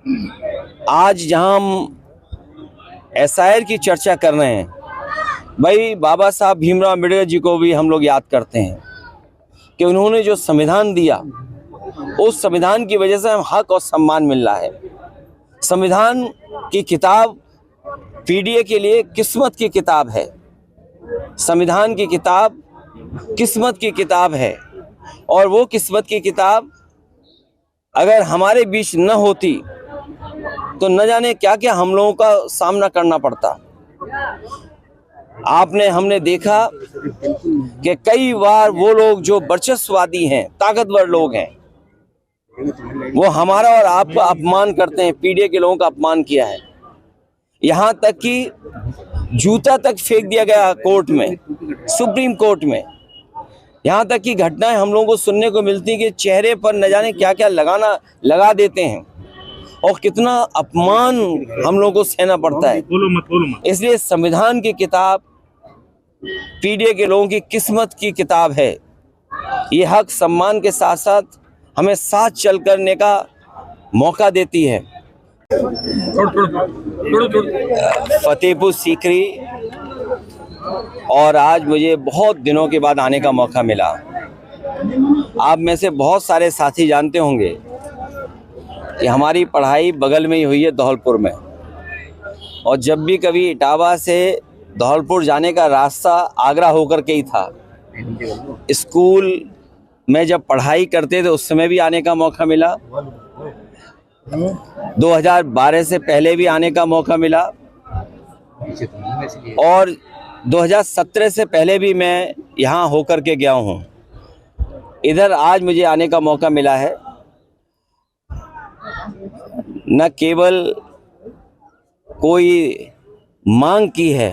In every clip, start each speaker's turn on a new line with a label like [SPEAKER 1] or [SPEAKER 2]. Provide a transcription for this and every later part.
[SPEAKER 1] आज जहां हम एसआईआर की चर्चा कर रहे हैं, भाई बाबा साहब भीमराव अम्बेडकर जी को भी हम लोग याद करते हैं कि उन्होंने जो संविधान दिया, उस संविधान की वजह से हम हक और सम्मान मिल रहा है। संविधान की किताब पीडीए के लिए किस्मत की किताब है। संविधान की किताब किस्मत की किताब है, और वो किस्मत की किताब अगर हमारे बीच न होती तो न जाने क्या क्या हम लोगों का सामना करना पड़ता। हमने देखा कि कई बार वो लोग जो वर्चस्ववादी हैं, ताकतवर लोग हैं, वो हमारा और आपका अपमान करते हैं। पीडीए के लोगों का अपमान किया है, यहाँ तक कि जूता तक फेंक दिया गया कोर्ट में, सुप्रीम कोर्ट में। यहाँ तक की घटनाएं हम लोगों को सुनने को मिलती कि चेहरे पर न जाने क्या क्या लगा देते हैं, और कितना अपमान हम लोगों को सहना पड़ता है। बोलो मत। इसलिए संविधान की किताब पीडीए के लोगों की किस्मत की किताब है। ये हक सम्मान के साथ साथ हमें साथ चल करने का मौका देती है। फतेहपुर सीकरी, और आज मुझे बहुत दिनों के बाद आने का मौका मिला। आप में से बहुत सारे साथी जानते होंगे कि हमारी पढ़ाई बगल में ही हुई है, धौलपुर में। और जब भी कभी इटावा से धौलपुर जाने का रास्ता आगरा होकर के ही था। स्कूल में जब पढ़ाई करते थे उस समय भी आने का मौका मिला, 2012 से पहले भी आने का मौका मिला, और 2017 से पहले भी मैं यहाँ होकर के गया हूँ। इधर आज मुझे आने का मौका मिला है। न केवल कोई मांग की है,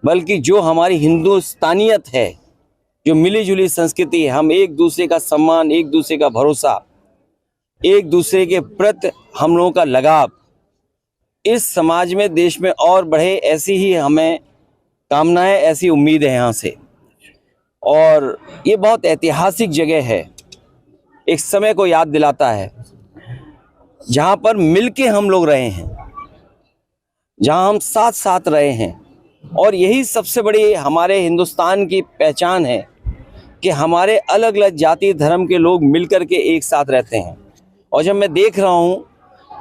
[SPEAKER 1] बल्कि जो हमारी हिंदुस्तानियत है, जो मिली जुली संस्कृति है, हम एक दूसरे का सम्मान, एक दूसरे का भरोसा, एक दूसरे के प्रति हम लोगों का लगाव, इस समाज में, देश में और बढ़े, ऐसी ही हमें कामनाएं, ऐसी उम्मीद है यहाँ से। और ये बहुत ऐतिहासिक जगह है, एक समय को याद दिलाता है जहाँ पर मिलके हम लोग रहे हैं, जहाँ हम साथ साथ रहे हैं। और यही सबसे बड़ी हमारे हिंदुस्तान की पहचान है कि हमारे अलग अलग जाति धर्म के लोग मिलकर के एक साथ रहते हैं। और जब मैं देख रहा हूँ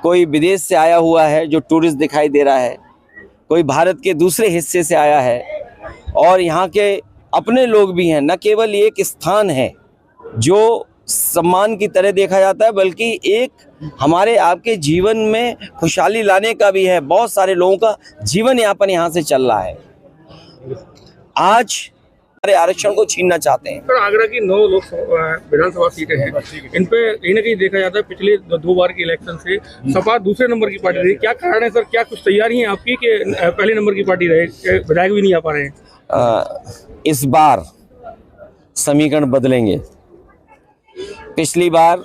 [SPEAKER 1] कोई विदेश से आया हुआ है जो टूरिस्ट दिखाई दे रहा है, कोई भारत के दूसरे हिस्से से आया है, और यहाँ के अपने लोग भी हैं। न केवल एक स्थान है जो सम्मान की तरह देखा जाता है, बल्कि एक हमारे आपके जीवन में खुशहाली लाने का भी है। बहुत सारे लोगों का जीवन यापन यहाँ से चल रहा है। आज हमारे आरक्षण को छीनना चाहते हैं।
[SPEAKER 2] सर, आगरा की 9 विधानसभा सीटें हैं, इन पे कहीं ना कहीं देखा जाता है पिछले 2 बार के इलेक्शन से सपा दूसरे नंबर की पार्टी रही। क्या कारण है सर? क्या कुछ तैयारी है आपकी कि पहले नंबर की पार्टी रहे, विधायक भी नहीं आ पा रहे हैं?
[SPEAKER 1] इस बार समीकरण बदलेंगे। पिछली बार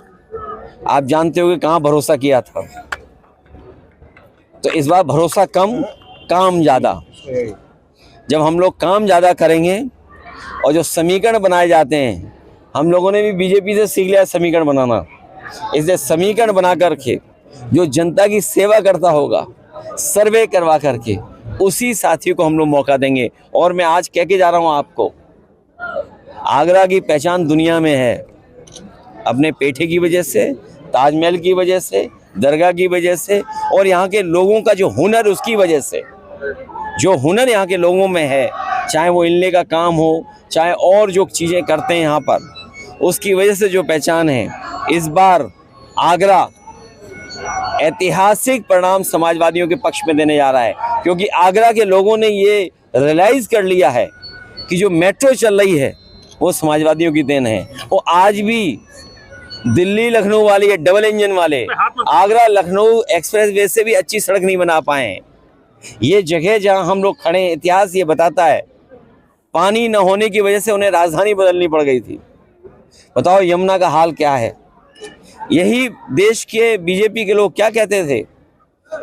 [SPEAKER 1] आप जानते हो कि कहाँ भरोसा किया था, तो इस बार भरोसा कम, काम ज़्यादा। जब हम लोग काम ज़्यादा करेंगे, और जो समीकरण बनाए जाते हैं, हम लोगों ने भी बीजेपी से सीख लिया समीकरण बनाना। इसलिए समीकरण बना करके जो जनता की सेवा करता होगा, सर्वे करवा करके, उसी साथी को हम लोग मौका देंगे। और मैं आज कह के जा रहा हूँ आपको, आगरा की पहचान दुनिया में है, अपने पेठे की वजह से, ताजमहल की वजह से, दरगाह की वजह से, और यहाँ के लोगों का जो हुनर, उसकी वजह से। जो हुनर यहाँ के लोगों में है, चाहे वो इल्ले का काम हो, चाहे और जो चीज़ें करते हैं यहाँ पर, उसकी वजह से जो पहचान है। इस बार आगरा ऐतिहासिक परिणाम समाजवादियों के पक्ष में देने जा रहा है, क्योंकि आगरा के लोगों ने ये रियलाइज़ कर लिया है कि जो मेट्रो चल रही है वो समाजवादियों की देन है। वो आज भी दिल्ली लखनऊ वाली है, डबल इंजन वाले, आगरा लखनऊ एक्सप्रेस वे से भी अच्छी सड़क नहीं बना पाए हैं। ये जगह जहां हम लोग खड़े हैं, इतिहास ये बताता है, पानी न होने की वजह से उन्हें राजधानी बदलनी पड़ गई थी। बताओ यमुना का हाल क्या है। यही देश के बीजेपी के लोग क्या कहते थे,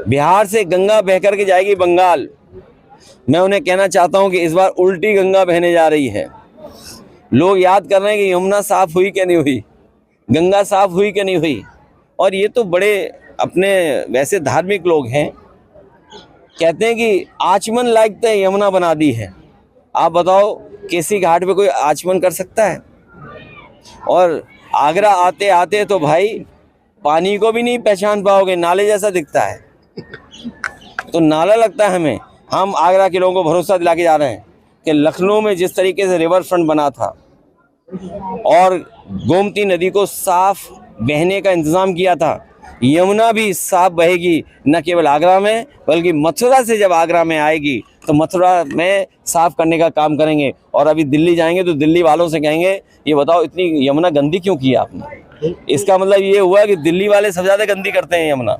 [SPEAKER 1] बिहार से गंगा बह करके जाएगी बंगाल। मैं उन्हें कहना चाहता हूं कि इस बार उल्टी गंगा बहने जा रही है। लोग याद कर रहे हैं कि यमुना साफ हुई कि नहीं हुई, गंगा साफ हुई कि नहीं हुई। और ये तो बड़े अपने वैसे धार्मिक लोग हैं, कहते हैं कि आचमन लायक तो यमुना बना दी है। आप बताओ केसी घाट पे कोई आचमन कर सकता है? और आगरा आते आते तो भाई पानी को भी नहीं पहचान पाओगे, नाले जैसा दिखता है। तो नाला लगता है हमें। हम आगरा के लोगों को भरोसा दिला के जा रहे हैं कि लखनऊ में जिस तरीके से रिवर फ्रंट बना था और गोमती नदी को साफ बहने का इंतज़ाम किया था, यमुना भी साफ बहेगी, न केवल आगरा में बल्कि मथुरा से जब आगरा में आएगी तो मथुरा में साफ करने का काम करेंगे। और अभी दिल्ली जाएंगे तो दिल्ली वालों से कहेंगे ये बताओ इतनी यमुना गंदी क्यों की आपने? इसका मतलब ये हुआ कि दिल्ली वाले सबसे ज़्यादा गंदी करते हैं यमुना।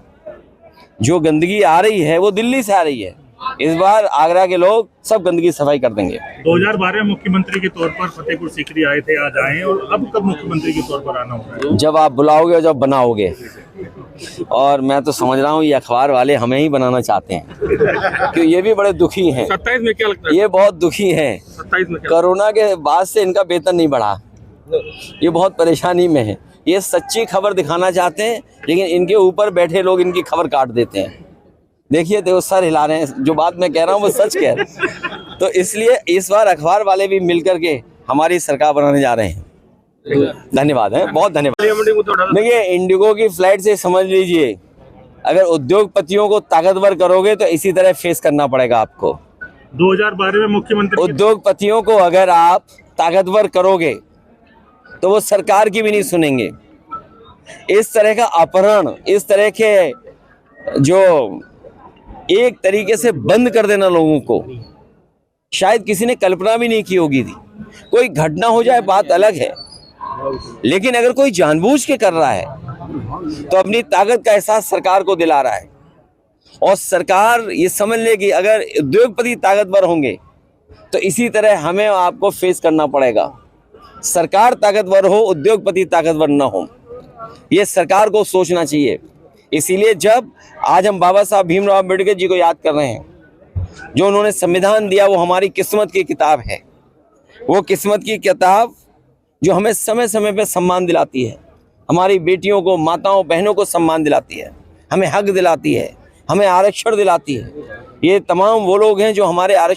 [SPEAKER 1] जो गंदगी आ रही है वो दिल्ली से आ रही है। इस बार आगरा के लोग सब गंदगी सफाई कर देंगे।
[SPEAKER 3] 2012 में मुख्यमंत्री के तौर पर फतेहपुर सीकरी आए थे, आज आए हैं, और अब कब मुख्यमंत्री के तौर पर आना होगा?
[SPEAKER 1] जब आप बुलाओगे और जब बनाओगे। और मैं तो समझ रहा हूँ ये अखबार वाले हमें ही बनाना चाहते हैं, क्योंकि ये भी बड़े दुखी हैं।
[SPEAKER 2] 27 में क्या लगता है?
[SPEAKER 1] ये बहुत दुखी हैं।
[SPEAKER 2] 27 में क्या?
[SPEAKER 1] कोरोना के बाद से इनका वेतन नहीं बढ़ा, ये बहुत परेशानी में है। ये सच्ची खबर दिखाना चाहते हैं लेकिन इनके ऊपर बैठे लोग इनकी खबर काट देते हैं। देखिए देखो सर हिला रहे हैं, जो बात मैं कह रहा हूँ वो सच कह रहे हैं। तो इसलिए इस बार अखबार वाले भी मिलकर के हमारी सरकार बनाने जा रहे हैं। धन्यवाद है, बहुत धन्यवाद। देखिए इंडिगो की फ्लाइट से समझ लीजिए, अगर उद्योगपतियों को ताकतवर करोगे तो इसी तरह फेस करना पड़ेगा आपको।
[SPEAKER 3] 2012 में मुख्यमंत्री
[SPEAKER 1] उद्योगपतियों को अगर आप ताकतवर करोगे तो वो सरकार की भी नहीं सुनेंगे। इस तरह का अपहरण, इस तरह के जो एक तरीके से बंद कर देना लोगों को, शायद किसी ने कल्पना भी नहीं की होगी थी। कोई घटना हो जाए बात अलग है, लेकिन अगर कोई जानबूझ के कर रहा है तो अपनी ताकत का एहसास सरकार को दिला रहा है। और सरकार ये समझ लेगी अगर उद्योगपति ताकतवर होंगे तो इसी तरह हमें आपको फेस करना पड़ेगा। सरकार ताकतवर हो, उद्योगपति ताकतवर न हो, ये सरकार को सोचना चाहिए। इसीलिए जब आज हम बाबा साहब भीमराव अम्बेडकर जी को याद कर रहे हैं, जो उन्होंने संविधान दिया वो हमारी किस्मत की किताब है। वो किस्मत की किताब जो हमें समय समय पे सम्मान दिलाती है, हमारी बेटियों को, माताओं बहनों को सम्मान दिलाती है, हमें हक दिलाती है, हमें आरक्षण दिलाती है। ये तमाम वो लोग हैं जो हमारे आरक्षण